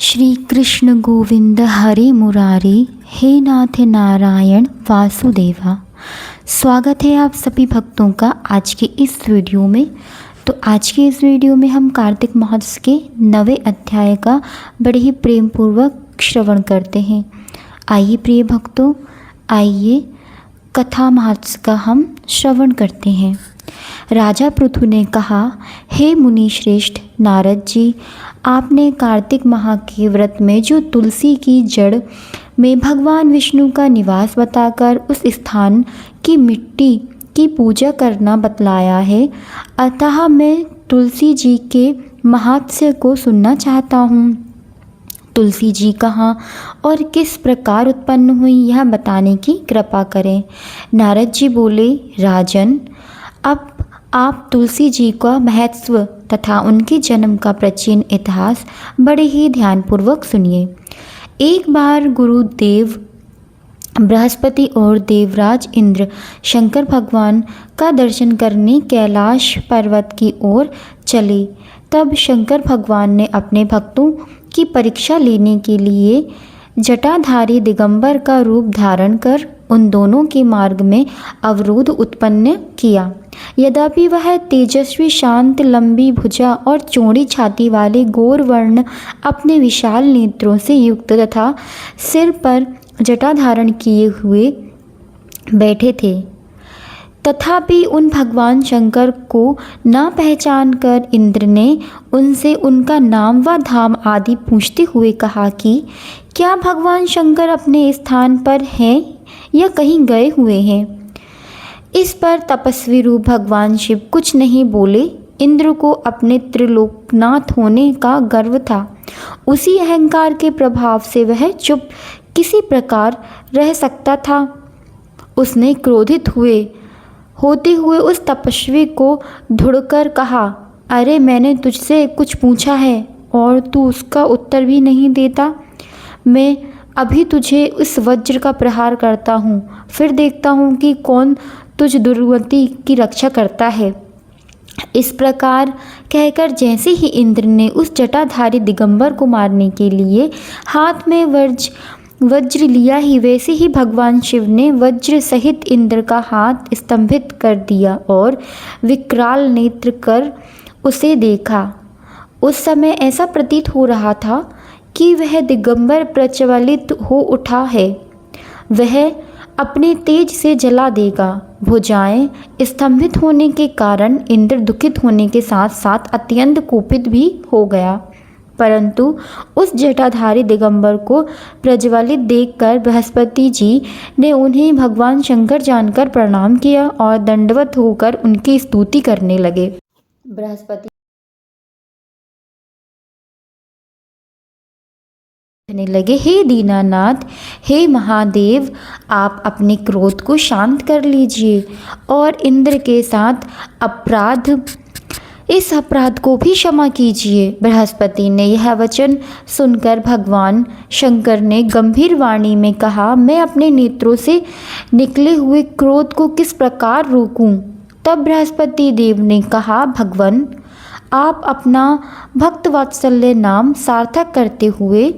श्री कृष्ण गोविंद हरे मुरारी, हे नाथ नारायण वासुदेवा। स्वागत है आप सभी भक्तों का आज के इस वीडियो में। तो आज के इस वीडियो में हम कार्तिक मास के 9वें अध्याय का बड़े ही प्रेम पूर्वक श्रवण करते हैं। आइए प्रिय भक्तों, आइए कथा मास का हम श्रवण करते हैं। राजा पृथु ने कहा, हे मुनि श्रेष्ठ नारद जी, आपने कार्तिक माह के व्रत में जो तुलसी की जड़ में भगवान विष्णु का निवास बताकर उस स्थान की मिट्टी की पूजा करना बतलाया है, अतः मैं तुलसी जी के महात्म्य को सुनना चाहता हूँ। तुलसी जी कहाँ और किस प्रकार उत्पन्न हुई, यह बताने की कृपा करें। नारद जी बोले, राजन, अब आप तुलसी जी का महत्व तथा उनके जन्म का प्राचीन इतिहास बड़े ही ध्यानपूर्वक सुनिए। एक बार गुरुदेव बृहस्पति और देवराज इंद्र शंकर भगवान का दर्शन करने कैलाश पर्वत की ओर चले। तब शंकर भगवान ने अपने भक्तों की परीक्षा लेने के लिए जटाधारी दिगंबर का रूप धारण कर उन दोनों के मार्ग में अवरोध उत्पन्न किया। यद्यपि वह तेजस्वी, शांत, लंबी भुजा और चौड़ी छाती वाले गौर वर्ण अपने विशाल नेत्रों से युक्त तथा सिर पर जटा धारण किए हुए बैठे थे, तथापि उन भगवान शंकर को न पहचान कर इंद्र ने उनसे उनका नाम व धाम आदि पूछते हुए कहा कि क्या भगवान शंकर अपने स्थान पर हैं या कहीं गए हुए हैं। इस पर तपस्वी रूप भगवान शिव कुछ नहीं बोले। इंद्र को अपने त्रिलोकनाथ होने का गर्व था। उसी अहंकार के प्रभाव से वह चुप किसी प्रकार रह सकता था। उसने क्रोधित होते हुए उस तपस्वी को ढूंढकर कहा, अरे मैंने तुझसे कुछ पूछा है और तू उसका उत्तर भी नहीं देता। मैं अभी तुझे इस वज्र का प्रहार करता हूँ, फिर देखता हूँ कि कौन तुझ दुर्गति की रक्षा करता है। इस प्रकार कहकर जैसे ही इंद्र ने उस जटाधारी दिगंबर को मारने के लिए हाथ में वज्र लिया ही वैसे ही भगवान शिव ने वज्र सहित इंद्र का हाथ स्तंभित कर दिया और विकराल नेत्र कर उसे देखा। उस समय ऐसा प्रतीत हो रहा था कि वह दिगंबर प्रज्वलित हो उठा है, वह अपने तेज से जला देगा। भुजाएं स्तंभित होने के कारण इंद्र दुखित होने के साथ साथ अत्यंत कुपित भी हो गया, परंतु उस जटाधारी दिगंबर को प्रज्वलित देखकर बृहस्पति जी ने उन्हें भगवान शंकर जानकर प्रणाम किया और दंडवत होकर उनकी स्तुति करने लगे। बृहस्पति कहने लगे, हे दीनानाथ, हे महादेव, आप अपने क्रोध को शांत कर लीजिए और इंद्र के साथ इस अपराध को भी क्षमा कीजिए। बृहस्पति ने यह वचन सुनकर भगवान शंकर ने गंभीर वाणी में कहा, मैं अपने नेत्रों से निकले हुए क्रोध को किस प्रकार रोकूं। तब बृहस्पति देव ने कहा, भगवान, आप अपना भक्त वात्सल्य नाम सार्थक करते हुए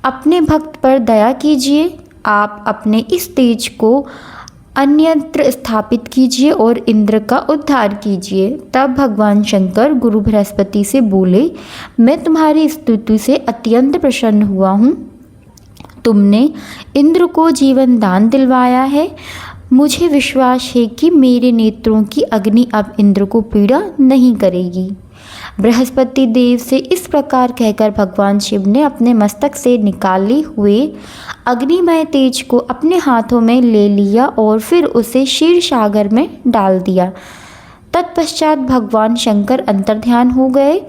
अपने भक्त पर दया कीजिए। आप अपने इस तेज को अन्यत्र स्थापित कीजिए और इंद्र का उद्धार कीजिए। तब भगवान शंकर गुरु बृहस्पति से बोले, मैं तुम्हारी स्तुति से अत्यंत प्रसन्न हुआ हूँ। तुमने इंद्र को जीवन दान दिलवाया है। मुझे विश्वास है कि मेरे नेत्रों की अग्नि अब इंद्र को पीड़ा नहीं करेगी। बृहस्पति देव से इस प्रकार कहकर भगवान शिव ने अपने मस्तक से निकाले हुए अग्निमय तेज को अपने हाथों में ले लिया और फिर उसे क्षीर सागर में डाल दिया। तत्पश्चात भगवान शंकर अंतर्ध्यान हो गए।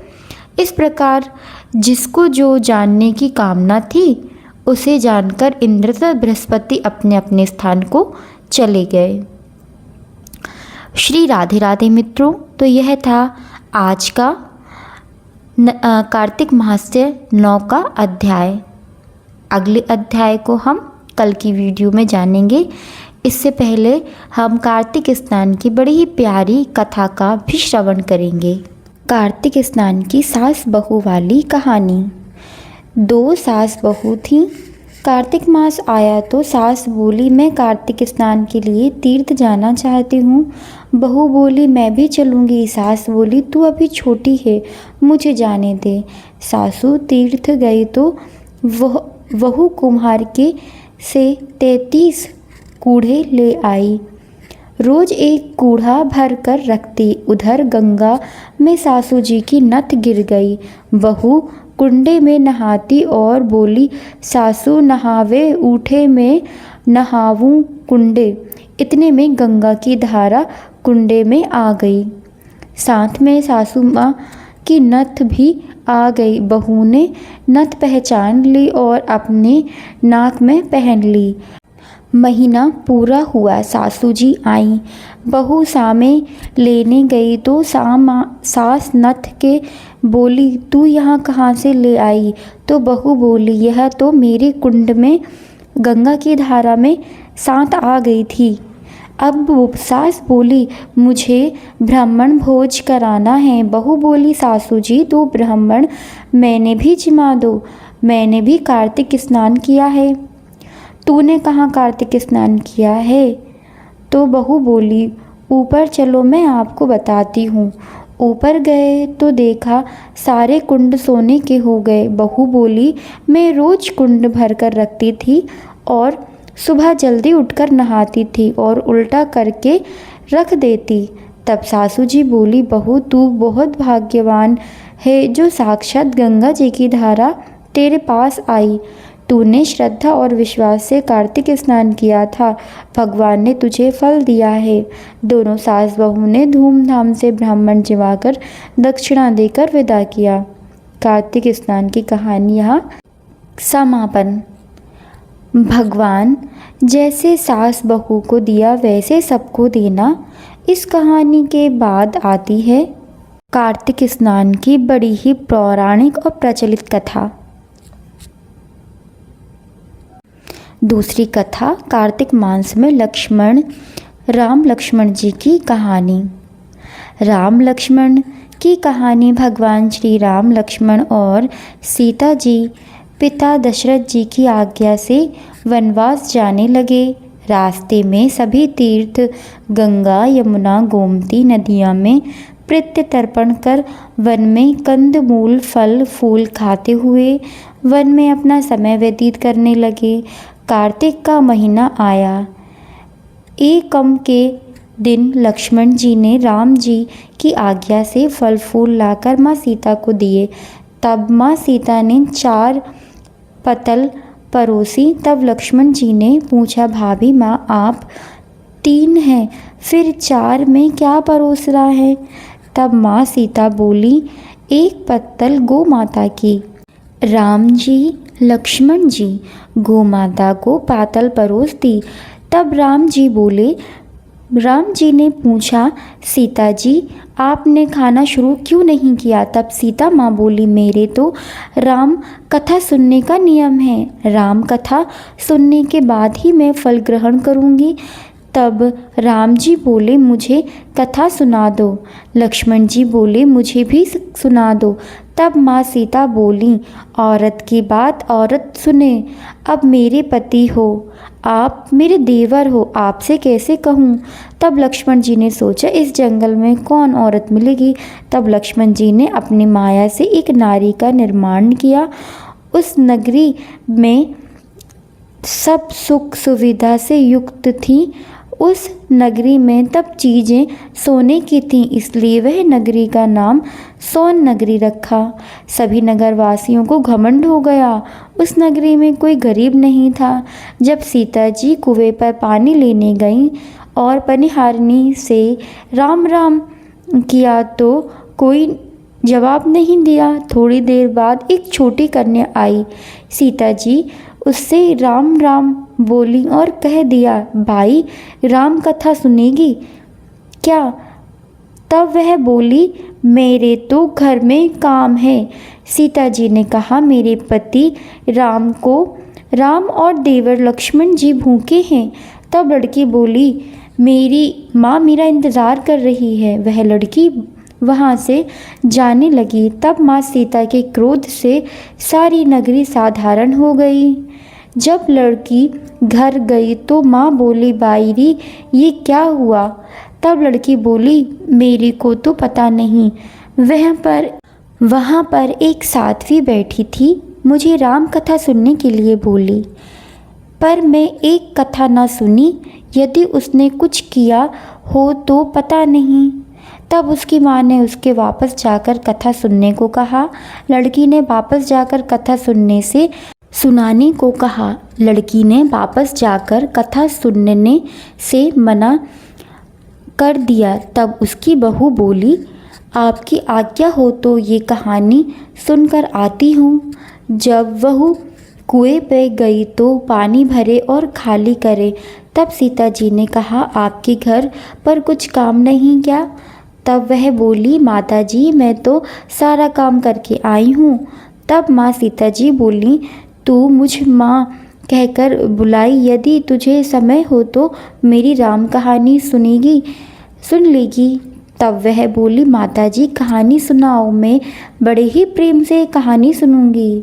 इस प्रकार जिसको जो जानने की कामना थी उसे जानकर इंद्र तथा बृहस्पति अपने अपने स्थान को चले गए। श्री राधे राधे मित्रों, तो यह था आज का कार्तिक मास्य 9 का अध्याय। अगले अध्याय को हम कल की वीडियो में जानेंगे। इससे पहले हम कार्तिक स्नान की बड़ी ही प्यारी कथा का भी श्रवण करेंगे। कार्तिक स्नान की सास बहू वाली कहानी। दो सास बहू थीं। कार्तिक मास आया तो सास बोली, मैं कार्तिक स्नान के लिए तीर्थ जाना चाहती हूँ। बहू बोली, मैं भी चलूँगी। सास बोली, तू अभी छोटी है, मुझे जाने दे। सासू तीर्थ गई तो वहू कुम्हार के से 33 कूढ़े ले आई। रोज एक कूढ़ा भर कर रखती। उधर गंगा में सासू जी की नथ गिर गई। बहू कुंडे में नहाती और बोली, सासू नहावे उठे मैं नहावूं कुंडे। इतने में गंगा की धारा कुंडे में आ गई। साथ में सासू माँ की नथ भी आ गई। बहू ने नथ पहचान ली और अपने नाक में पहन ली। महीना पूरा हुआ, सासू जी आई। बहू सामे लेने गई तो सास नथ के बोली, तू यहाँ कहाँ से ले आई? तो बहू बोली, यह तो मेरे कुंड में गंगा की धारा में साथ आ गई थी। अब सास बोली, मुझे ब्राह्मण भोज कराना है। बहू बोली, सासू जी तो ब्राह्मण मैंने भी जिमा दो, मैंने भी कार्तिक स्नान किया है। तूने कहाँ कार्तिक स्नान किया है? तो बहू बोली, ऊपर चलो मैं आपको बताती हूँ। ऊपर गए तो देखा सारे कुंड सोने के हो गए। बहू बोली, मैं रोज कुंड भर कर रखती थी और सुबह जल्दी उठकर नहाती थी और उल्टा करके रख देती। तब सासू जी बोली, बहू तू बहुत भाग्यवान है जो साक्षात गंगा जी की धारा तेरे पास आई। तूने श्रद्धा और विश्वास से कार्तिक स्नान किया था, भगवान ने तुझे फल दिया है। दोनों सास बहू ने धूमधाम से ब्राह्मण जिमाकर दक्षिणा देकर विदा किया। कार्तिक स्नान की कहानी यहाँ समापन। भगवान जैसे सास बहू को दिया वैसे सबको देना। इस कहानी के बाद आती है कार्तिक स्नान की बड़ी ही पौराणिक और प्रचलित कथा। दूसरी कथा, कार्तिक मास में राम लक्ष्मण जी की कहानी। राम लक्ष्मण की कहानी। भगवान श्री राम लक्ष्मण और सीता जी पिता दशरथ जी की आज्ञा से वनवास जाने लगे। रास्ते में सभी तीर्थ गंगा यमुना गोमती नदियाँ में पितृ तर्पण कर वन में कंद मूल फल फूल खाते हुए वन में अपना समय व्यतीत करने लगे। कार्तिक का महीना आया। एकम के दिन लक्ष्मण जी ने राम जी की आज्ञा से फल फूल लाकर माँ सीता को दिए। तब माँ सीता ने 4 पतल परोसी। तब लक्ष्मण जी ने पूछा, भाभी माँ आप 3 हैं, फिर 4 में क्या परोस रहा है? तब माँ सीता बोली, 1 पत्तल गौ माता की। राम जी लक्ष्मण जी गोमाता को पातल परोस दी। तब राम जी ने पूछा, सीता जी आपने खाना शुरू क्यों नहीं किया? तब सीता माँ बोली, मेरे तो राम कथा सुनने का नियम है। राम कथा सुनने के बाद ही मैं फल ग्रहण करूँगी। तब राम जी बोले, मुझे कथा सुना दो। लक्ष्मण जी बोले, मुझे भी सुना दो। तब माँ सीता बोली, औरत की बात औरत सुने। अब मेरे पति हो, आप मेरे देवर हो, आपसे कैसे कहूँ? तब लक्ष्मण जी ने सोचा, इस जंगल में कौन औरत मिलेगी? तब लक्ष्मण जी ने अपनी माया से एक नारी का निर्माण किया। उस नगरी में सब सुख सुविधा से युक्त थी। उस नगरी में तब चीज़ें सोने की थीं, इसलिए वह नगरी का नाम सोन नगरी रखा। सभी नगरवासियों को घमंड हो गया। उस नगरी में कोई गरीब नहीं था। जब सीता जी कुएं पर पानी लेने गईं और पनिहारिनी से राम राम किया तो कोई जवाब नहीं दिया। थोड़ी देर बाद एक छोटी कन्या आई। सीता जी उससे राम राम बोली और कह दिया, भाई राम कथा सुनेगी क्या? तब वह बोली, मेरे तो घर में काम है। सीता जी ने कहा, मेरे पति राम और देवर लक्ष्मण जी भूखे हैं। तब लड़की बोली, मेरी माँ मेरा इंतज़ार कर रही है। वह लड़की वहाँ से जाने लगी। तब माँ सीता के क्रोध से सारी नगरी साधारण हो गई। जब लड़की घर गई तो माँ बोली, बाईरी ये क्या हुआ? तब लड़की बोली, मेरी को तो पता नहीं। वहाँ पर एक साध्वी बैठी थी, मुझे राम कथा सुनने के लिए बोली, पर मैं एक कथा न सुनी। यदि उसने कुछ किया हो तो पता नहीं। तब उसकी माँ ने उसके वापस जाकर कथा सुनने को कहा। लड़की ने वापस जाकर कथा सुनाने को कहा। लड़की ने वापस जाकर कथा सुनने से मना कर दिया। तब उसकी बहू बोली, आपकी आज्ञा हो तो ये कहानी सुनकर आती हूँ। जब वह कुएं पे गई तो पानी भरे और खाली करे। तब सीता जी ने कहा, आपके घर पर कुछ काम नहीं क्या? तब वह बोली, माता जी मैं तो सारा काम करके आई हूँ। तब माँ सीता जी बोली, तू मुझ माँ कहकर बुलाई, यदि तुझे समय हो तो मेरी राम कहानी सुन लेगी। तब वह बोली, माता जी कहानी सुनाओ, मैं बड़े ही प्रेम से कहानी सुनूंगी।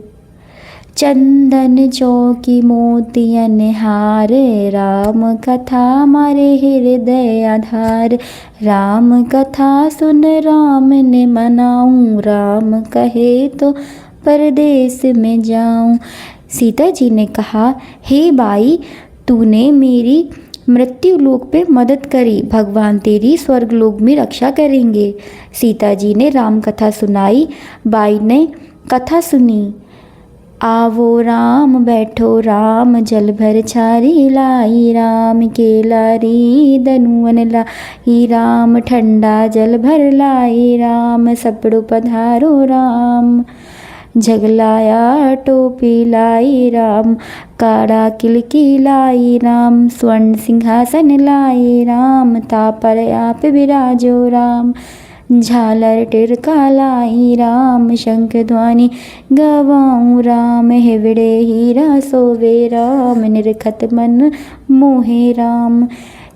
चंदन चौकी मोतियन हार, राम कथा मारे हृदय आधार। राम कथा सुन राम ने मनाऊं, राम कहे तो परदेश में जाऊं। सीता जी ने कहा, हे बाई तूने मेरी मृत्यु लोक पे मदद करी, भगवान तेरी स्वर्ग लोक में रक्षा करेंगे। सीता जी ने राम कथा सुनाई। बाई ने कथा सुनी। आवो राम बैठो राम, जल भर छारी लाई, राम के लारी दनुवन लाई, राम ठंडा जल भर लाई, राम सपड़ो पधारो राम। झगलाया टोपी लाई राम, काड़ा किलकी लाई राम, स्वर्ण सिंहासन लाई राम, तापर आप विराजो राम। झालर टिरका लाई राम, शंख ध्वनि गवाऊं राम, हिवड़े हीरा सोवे राम, निरखत मन मोहे राम।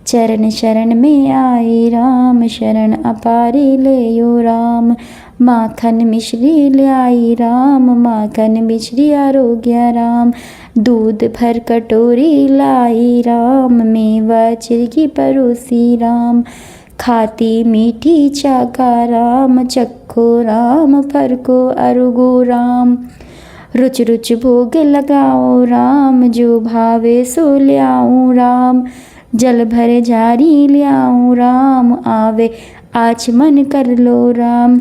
चरण शरण में आए राम, शरण अपारे लेयो राम। माखन मिश्री लाई राम, माखन मिश्री आरोग्य राम। दूध भर कटोरी लाई राम, मेवा चिरकी परोसी राम। खाती मीठी चाका राम, चक्खो राम फर को अरुगो राम। रुच रुच भोग लगाओ राम, जो भावे सो ल्याऊं राम। जल भरे जारी ल्याऊं राम, आवे आचमन कर लो राम।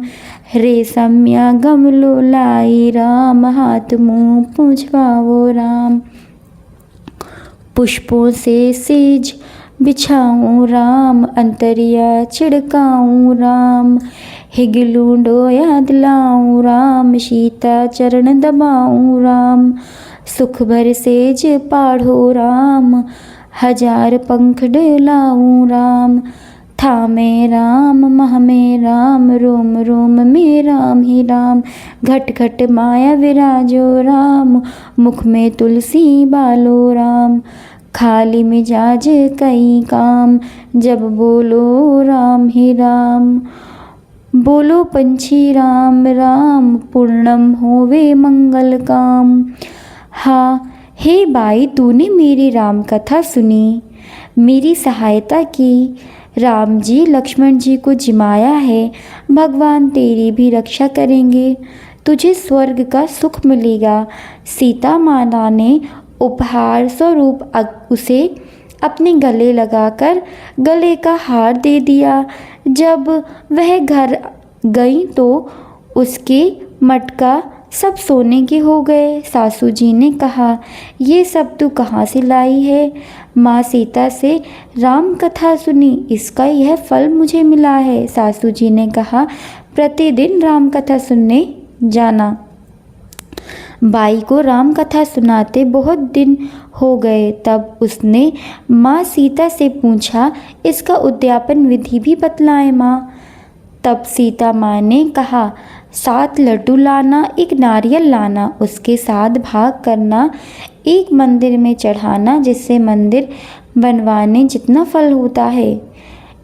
रेशमिया गमलो लाई राम, हाथ मुँह पूछवाओ राम। पुष्पों से सेज बिछाऊं राम, अंतरिया छिड़काऊं राम। हिगलू डोया दिलाऊं राम, सीता चरण दबाऊं राम। सुख भर सेज पाढ़ो राम, हजार पंख डोलाऊं राम। थामे राम मह में राम, रोम रोम में राम ही राम। घट घट माया विराजो राम, मुख में तुलसी बालो राम। खाली मिजाज कई काम, जब बोलो राम ही राम। बोलो पंछी राम राम, पूर्णम होवे मंगल काम। हाँ हे बाई तूने मेरी राम कथा सुनी, मेरी सहायता की। राम जी लक्ष्मण जी को जिमाया है, भगवान तेरी भी रक्षा करेंगे, तुझे स्वर्ग का सुख मिलेगा। सीता माता ने उपहार स्वरूप उसे अपने गले लगाकर गले का हार दे दिया। जब वह घर गई तो उसके मटका सब सोने के हो गए। सासू जी ने कहा, ये सब तू कहाँ से लाई है? माँ सीता से राम कथा सुनी, इसका यह फल मुझे मिला है। सासू जी ने कहा, प्रतिदिन राम कथा सुनने जाना। बाई को राम कथा सुनाते बहुत दिन हो गए। तब उसने माँ सीता से पूछा, इसका उद्यापन विधि भी बतलाएं माँ। तब सीता माँ ने कहा, 7 लड्डू लाना, 1 नारियल लाना, उसके 7 भाग करना, एक मंदिर में चढ़ाना, जिससे मंदिर बनवाने जितना फल होता है।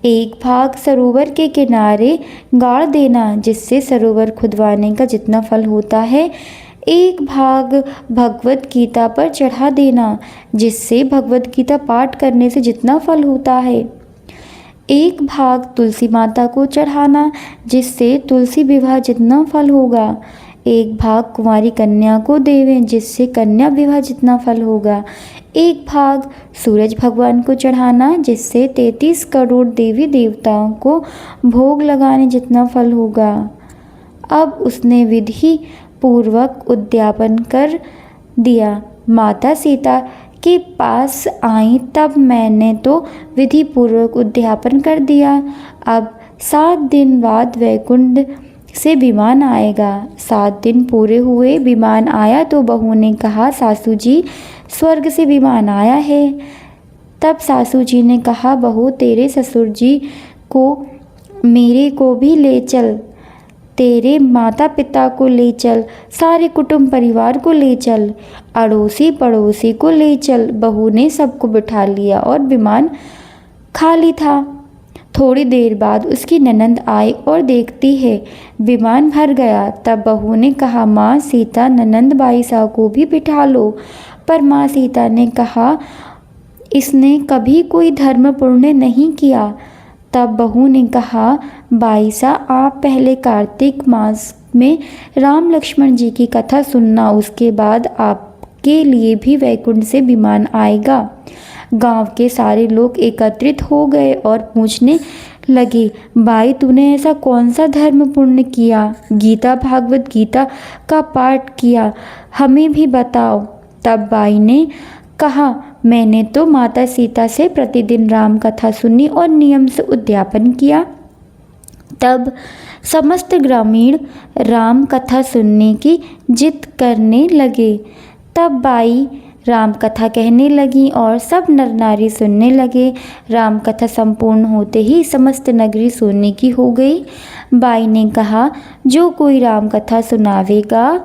एक भाग सरोवर के किनारे गाड़ देना, जिससे सरोवर खुदवाने का जितना फल होता है। एक भाग भगवत गीता पर चढ़ा देना, जिससे भगवत गीता पाठ करने से जितना फल होता है। एक भाग तुलसी माता को चढ़ाना, जिससे तुलसी विवाह जितना फल होगा। एक भाग कुंवारी कन्या को देवें, जिससे कन्या विवाह जितना फल होगा। एक भाग सूरज भगवान को चढ़ाना, जिससे 33 करोड़ देवी देवताओं को भोग लगाने जितना फल होगा। अब उसने विधि पूर्वक उद्यापन कर दिया। माता सीता के पास आई तब मैंने तो विधि पूर्वक उद्यापन कर दिया। अब 7 दिन बाद वैकुंठ से विमान आएगा। 7 दिन पूरे हुए, विमान आया तो बहू ने कहा, सासू जी स्वर्ग से विमान आया है। तब सासू जी ने कहा, बहू तेरे ससुर जी को मेरे को भी ले चल, तेरे माता पिता को ले चल, सारे कुटुंब परिवार को ले चल, अड़ोसी पड़ोसी को ले चल। बहू ने सबको बिठा लिया और विमान खाली था। थोड़ी देर बाद उसकी ननंद आई और देखती है विमान भर गया। तब बहू ने कहा, माँ सीता ननंद बाईसा को भी बिठा लो। पर माँ सीता ने कहा, इसने कभी कोई धर्म पुण्य नहीं किया। तब बहू ने कहा, बाईसा आप पहले कार्तिक मास में राम लक्ष्मण जी की कथा सुनना, उसके बाद आपके लिए भी वैकुंठ से विमान आएगा। गांव के सारे लोग एकत्रित हो गए और पूछने लगे, बाई तूने ऐसा कौन सा धर्म पुण्य किया? गीता भागवत गीता का पाठ किया, हमें भी बताओ। तब बाई ने कहा, मैंने तो माता सीता से प्रतिदिन राम कथा सुनी और नियम से उद्यापन किया। तब समस्त ग्रामीण राम कथा सुनने की जिद करने लगे। तब बाई राम कथा कहने लगी और सब नर नारी सुनने लगे। राम कथा संपूर्ण होते ही समस्त नगरी सोने की हो गई। बाई ने कहा, जो कोई राम कथा सुनावेगा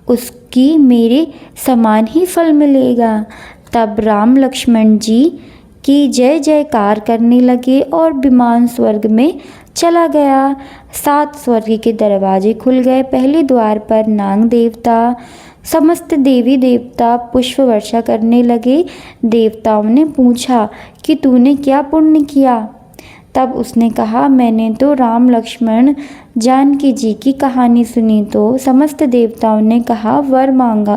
उसकी मेरे समान ही फल मिलेगा। तब राम लक्ष्मण जी की जय जयकार करने लगे और विमान स्वर्ग में चला गया। 7 स्वर्ग के दरवाजे खुल गए। पहले द्वार पर नाग देवता, समस्त देवी देवता पुष्प वर्षा करने लगे। देवताओं ने पूछा कि तूने क्या पुण्य किया? तब उसने कहा, मैंने तो राम लक्ष्मण जानकी जी की कहानी सुनी। तो समस्त देवताओं ने कहा, वर मांग।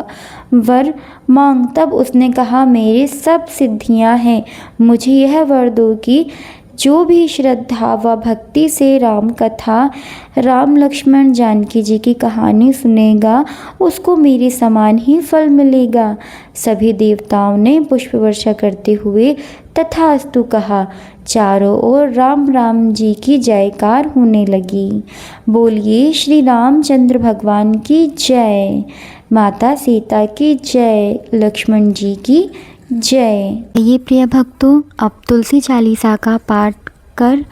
तब उसने कहा, मेरे सब सिद्धियां हैं, मुझे यह वर दो कि जो भी श्रद्धा व भक्ति से राम कथा, राम लक्ष्मण जानकी जी की कहानी सुनेगा, उसको मेरे समान ही फल मिलेगा। सभी देवताओं ने पुष्प वर्षा करते हुए तथास्तु कहा। चारों ओर राम राम जी की जयकार होने लगी। बोलिए श्री रामचंद्र भगवान की जय, माता सीता की जय, लक्ष्मण जी की जय। ये प्रिय भक्तों, अब तुलसी चालीसा का पाठ कर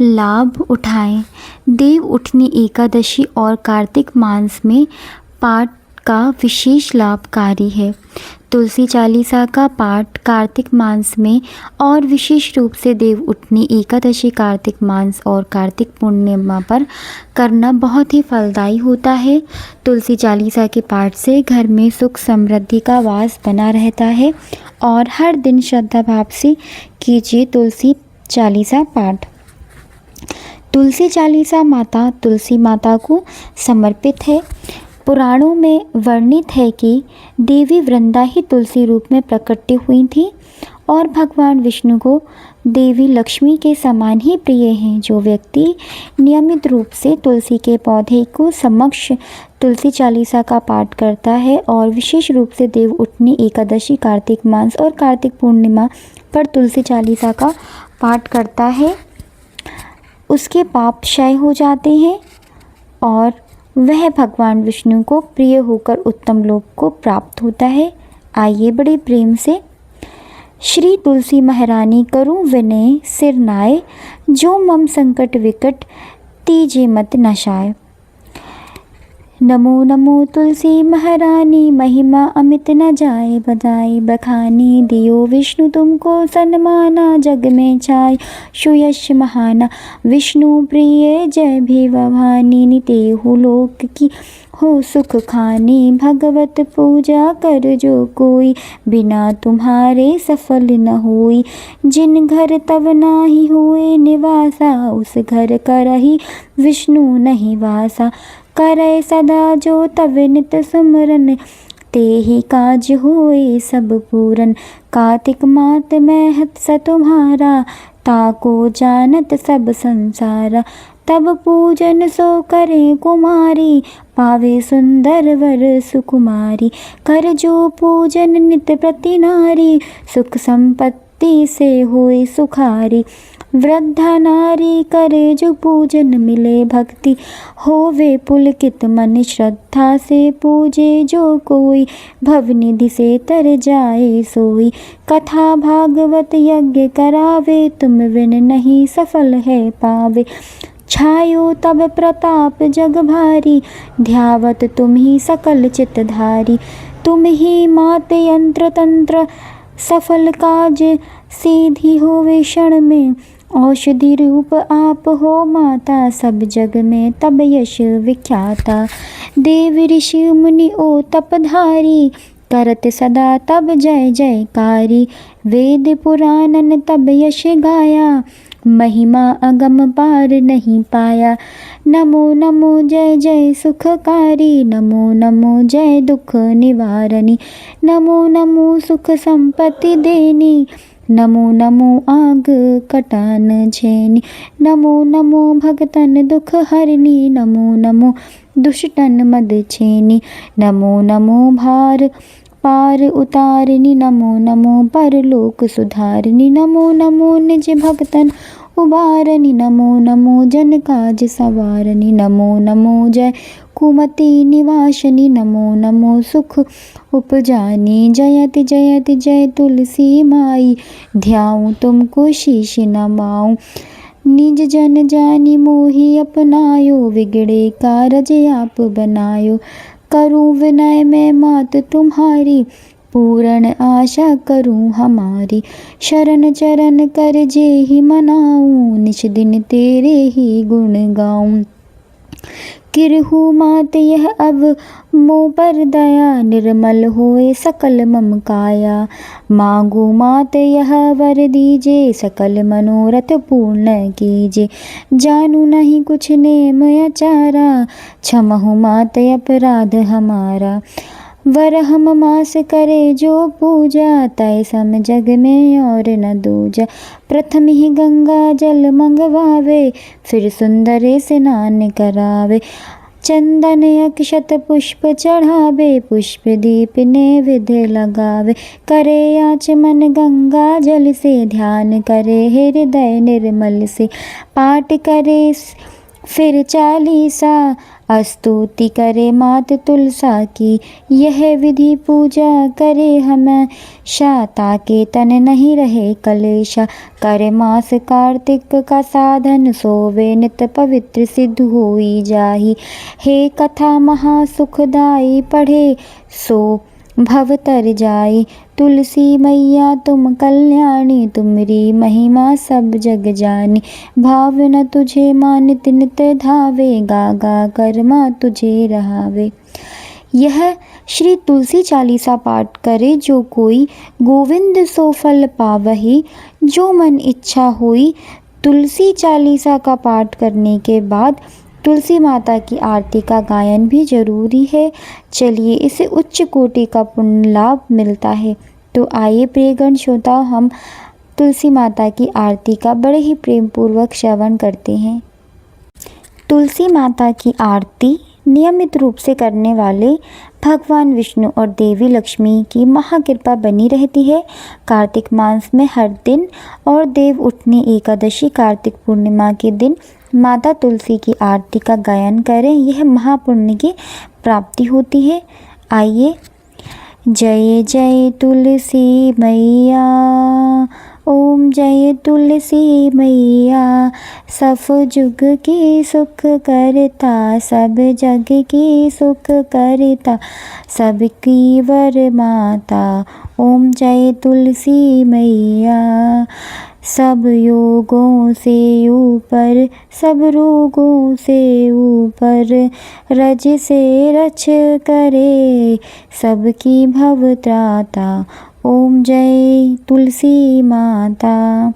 लाभ उठाएं। देव उठनी एकादशी और कार्तिक मास में पाठ का विशेष लाभकारी है। तुलसी चालीसा का पाठ कार्तिक मास में और विशेष रूप से देव उठनी एकादशी, कार्तिक मास और कार्तिक पूर्णिमा पर करना बहुत ही फलदायी होता है। तुलसी चालीसा के पाठ से घर में सुख समृद्धि का वास बना रहता है और हर दिन श्रद्धा भाव से कीजिए तुलसी चालीसा पाठ। तुलसी चालीसा माता तुलसी माता को समर्पित है। पुराणों में वर्णित है कि देवी वृंदा ही तुलसी रूप में प्रकट हुई थी और भगवान विष्णु को देवी लक्ष्मी के समान ही प्रिय हैं। जो व्यक्ति नियमित रूप से तुलसी के पौधे को समक्ष तुलसी चालीसा का पाठ करता है और विशेष रूप से देव उठनी एकादशी, कार्तिक मास और कार्तिक पूर्णिमा पर तुलसी चालीसा का पाठ करता है, उसके पाप क्षय हो जाते हैं और वह भगवान विष्णु को प्रिय होकर उत्तम लोक को प्राप्त होता है। आइए बड़े प्रेम से श्री तुलसी महारानी करूं विनय सिर नाय, जो मम संकट विकट तीजे मत नशाय। नमो नमो तुलसी महारानी, महिमा अमित न जाए बजाए बखानी। दियो विष्णु तुमको सन्माना, जग में छाय सुयश महाना। विष्णु प्रिय जय भी भवानी, नितेहु लोक की हो सुख खानी। भगवत पूजा कर जो कोई, बिना तुम्हारे सफल न होई। जिन घर तब नाही हुए निवासा, उस घर करहि विष्णु नहीं वासा। करे सदा जो तब नित सुमरन, ते ही काज होए सब पूरन। कार्तिक मात महत स तुम्हारा, ताको जानत सब संसारा। तब पूजन सो करे कुमारी, पावे सुंदर वर सुकुमारी। कर जो पूजन नित प्रति नारी, सुख संपत्ति से होए सुखारी। वृद्धा नारी करे जो पूजन मिले भक्ति, होवे पुलकित मन श्रद्धा से पूजे जो कोई। भवनिधि से तर जाए सोई, कथा भागवत यज्ञ करावे। तुम बिन नहीं सफल है पावे। छायो तब प्रताप जग भारी, ध्यावत तुम ही सकल चितधारी। तुम ही मात यंत्र तंत्र, सफल काज सीधी होवे क्षण में। औषधि रूप आप हो माता, सब जग में तब यश विख्याता। देव ऋषि मुनि ओ तपधारी, करत सदा तब जय जयकारी। वेद पुराणन तब यश गाया, महिमा अगम पार नहीं पाया। नमो नमो जय जय सुखकारी, नमो नमो जय दुख निवारणी। नमो नमो सुख संपत्ति देनी, नमो नमो आग कटान झेनी। नमो नमो भगतन दुख हरनी, नमो नमो दुष्टन मद छेनी। नमो नमो भार पार उतारनी, नमो नमो परलोक सुधारनी। नमो नमो निज भगतन उबारनी, नमो नमो जन काज सवारनी। नमो नमो जय कुमति निवासनी, नमो नमो सुख उपजानी। जयति जयति जय तुलसी माई, ध्याऊं तुमको शीश नमाऊं। निज जन जानी मोहि अपनायो, बिगड़े कारज आप बनायो। करूं विनय में मात तुम्हारी, पूर्ण आशा करूं हमारी। शरण चरण कर जे ही मनाऊं, निज दिन तेरे ही गुण गाऊं। किरहु मात यह अब मोह पर दया, निर्मल होए सकल मम काया। मांगू मात यह वर दीजे, सकल मनोरथ पूर्ण कीजे। जानू नहीं कुछ नेम आचारा, क्षमहु मात अपराध हमारा। वर हम मास करे जो पूजा, तय सम जग में और न दूजा। प्रथम ही गंगा जल मंगवावे, फिर सुंदर स्नान करावे। चंदन अक्षत पुष्प चढ़ावे, पुष्प दीप नैवेद्य लगावे। करे आचमन गंगा जल से, ध्यान करे हृदय निर्मल से। पाठ करे फिर चालीसा, स्तुति करे मात तुलसा की। यह विधि पूजा करे हमेशा, ताके तन नहीं रहे कलेशा। करे मास कार्तिक का साधन, सोवे नित पवित्र सिद्ध होई जाही। हे कथा महासुखदाई, पढ़े सो भव तर जाई। तुलसी मैया तुम कल्याणी, तुमरी महिमा सब जग जानी। भावना तुझे मानित नित धावे, गा गा कर माँ तुझे रहावे। यह श्री तुलसी चालीसा पाठ करे जो कोई, गोविंद सो फल पावही जो मन इच्छा होई। तुलसी चालीसा का पाठ करने के बाद तुलसी माता की आरती का गायन भी जरूरी है। चलिए, इसे उच्च कोटि का पुण्य लाभ मिलता है। तो आइए प्रियगण श्रोता, हम तुलसी माता की आरती का बड़े ही प्रेम पूर्वक श्रवण करते हैं। तुलसी माता की आरती नियमित रूप से करने वाले भगवान विष्णु और देवी लक्ष्मी की महाकृपा बनी रहती है। कार्तिक मास में हर दिन और देव उठनी एकादशी कार्तिक पूर्णिमा के दिन माता तुलसी की आरती का गायन करें, यह महापुण्य की प्राप्ति होती है। आइए, जय जय तुलसी मैया, ओम जय तुलसी मैया सब जुग की सुख करता, सब जग की सुख करता, सबकी वर माता। ओम जय तुलसी मैया सब योगों से ऊपर, सब रोगों से ऊपर, रज से रच करे सबकी भव त्राता। ओम जय तुलसी माता।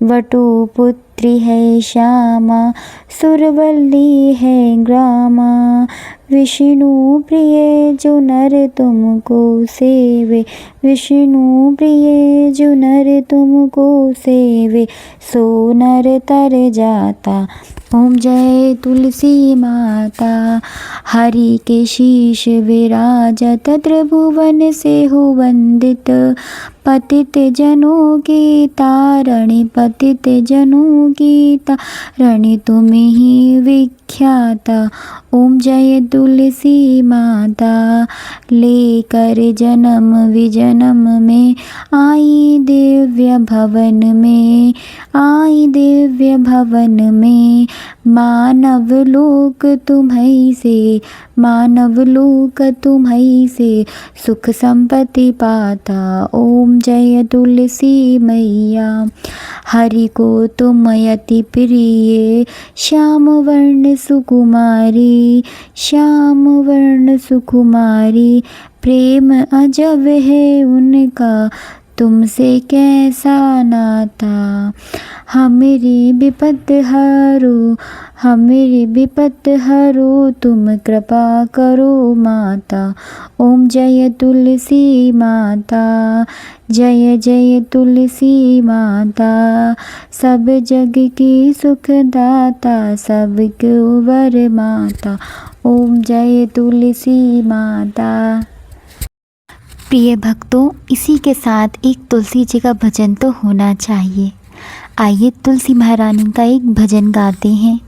वटुपुत्री है श्यामा, सुरवल्ली है ग्रामा, विष्णु प्रिय जो नर तुमको सेवे, विष्णु प्रिय जो नर तुमको सेवे, सो नर तर जाता। ओम जय तुलसी माता। हरि के शीश विराजत त्रिभुवन से हो वंदित, पतित जनों की तारणी, पतित जनों की तारणी, तुम ही विख्याता। ओम जय तुलसी माता। लेकर जन्म विजन्म में आई दिव्य भवन में, आई दिव्य भवन में, मानव लोक तुम्हीं से, मानव लोक तुम्हीं से, सुख संपत्ति पाता। ओम जय तुलसी मैया। हरि को तुम अति प्रिय, श्याम वर्ण सुकुमारी, श्याम वर्ण सुकुमारी, प्रेम अजब है उनका, तुमसे कैसा नाता। हमेरी विपत हरो, हमेरी विपत हरो, तुम कृपा करो माता। ओम जय तुलसी माता। जय जय तुलसी माता। सब जग की सुखदाता, सबको वर माता। ओम जय तुलसी माता। प्रिय भक्तों, इसी के साथ एक तुलसी जी का भजन तो होना चाहिए। आइए तुलसी महारानी का एक भजन गाते हैं।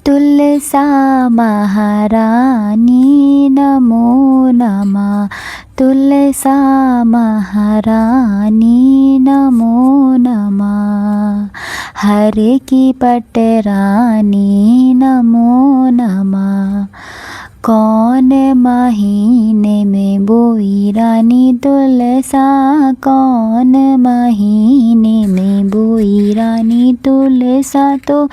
तुलसा महारानी नमो नमः, तुलसा महारानी नमो नमः, हर की पटरानी नमो नमः। कौन महीने में बोई रानी तुलसा, कौन महीने में बोई रानी तुलसा, तो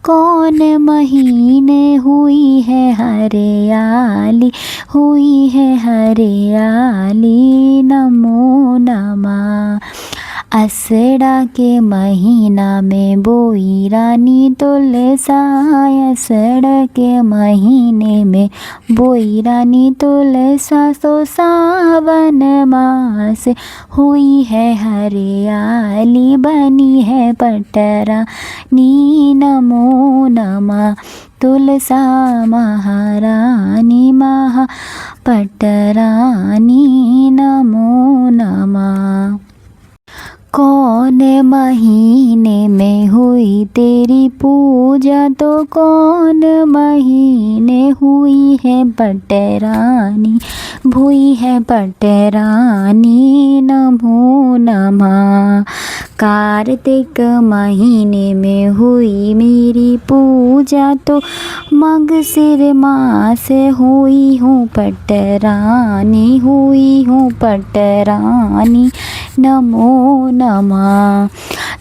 कौन महीने हुई है हरियाली, हुई है हरियाली नमो नमः। असड़ा के महीना में बोई रानी तुलसा, असड़ा के महीने में बोई रानी तुलसा, सो सावन मास हुई है हरियाली, बनी है पटरानी नमो नमः। तुलसा महारानी महा पटरानी नमो नमः। कौन महीने में हुई तेरी पूजा, तो कौन महीने हुई है पटरानी, भुई है पटरानी नमो नमः। कार्तिक महीने में हुई मेरी पूजा, तो मगसिर मास हुई हूँ पटरानी, हुई हूँ पटरानी नमो नमः।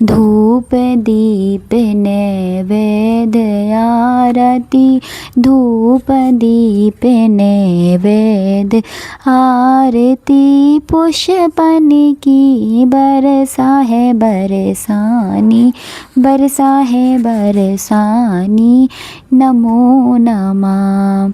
धूप दीप नैवेद्य आरती, धूप दीप नैवेद्य आरती, पुष्पन की बरसा है बरसानी, बरसा है बरसानी नमो नमः।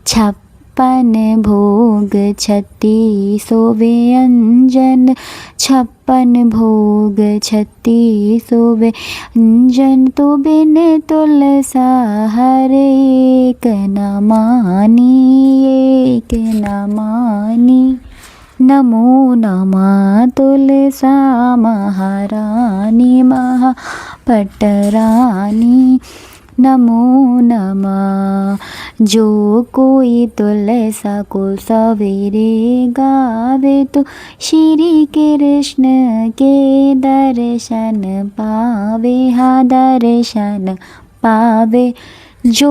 छप्पन भोग 36 व्यंजन, छप्पन भोग 36 व्यंजन, तो बिन तुलसा हर एक न मानी, एक न मानी नमो नमः। तुलसा महारानी महा पटरानी नमो नमः। जो कोई तुलसा को सवेरे गावे तो श्री कृष्ण के दर्शन पावे, हाँ दर्शन पावे। जो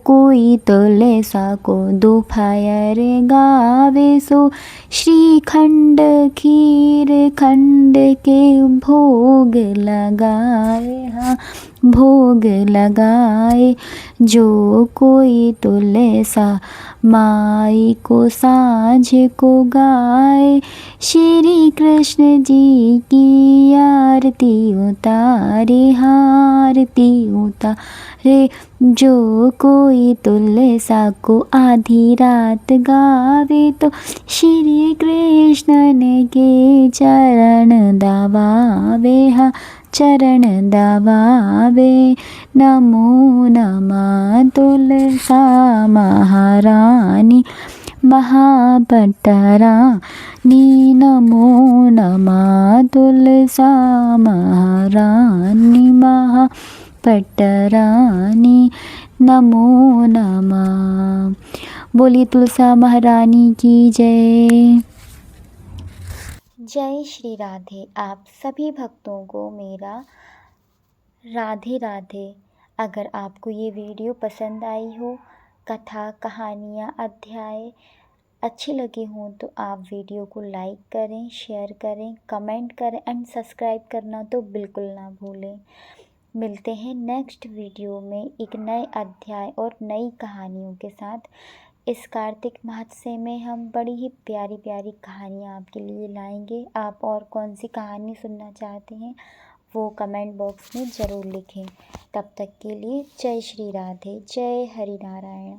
कोई तुलसा को दोपहर गावे सो श्रीखंड खीर खंड के भोग लगाए, हाँ भोग लगाए। जो कोई तुलसा माई को साँझ को गाए, श्री कृष्ण जी की आरती उतारे, आरती उतारे। जो कोई तुलसा को आधी रात गावे तो श्री कृष्ण के चरण दबावे, हाँ चरण दबावे। नमो नमः तुलसा महारानी महापटरानी, नमो नमः तुलसा महारानी महापटरानी, नमो नमः। बोली तुलसा महारानी की जय। जय श्री राधे। आप सभी भक्तों को मेरा राधे राधे। अगर आपको ये वीडियो पसंद आई हो, कथा कहानियाँ अध्याय अच्छे लगे हों तो आप वीडियो को लाइक करें, शेयर करें, कमेंट करें एंड सब्सक्राइब करना तो बिल्कुल ना भूलें। मिलते हैं नेक्स्ट वीडियो में एक नए अध्याय और नई कहानियों के साथ। इस कार्तिक महोत्सव में हम बड़ी ही प्यारी प्यारी कहानियाँ आपके लिए लाएंगे। आप और कौन सी कहानी सुनना चाहते हैं वो कमेंट बॉक्स में ज़रूर लिखें। तब तक के लिए जय श्री राधे, जय हरि नारायण।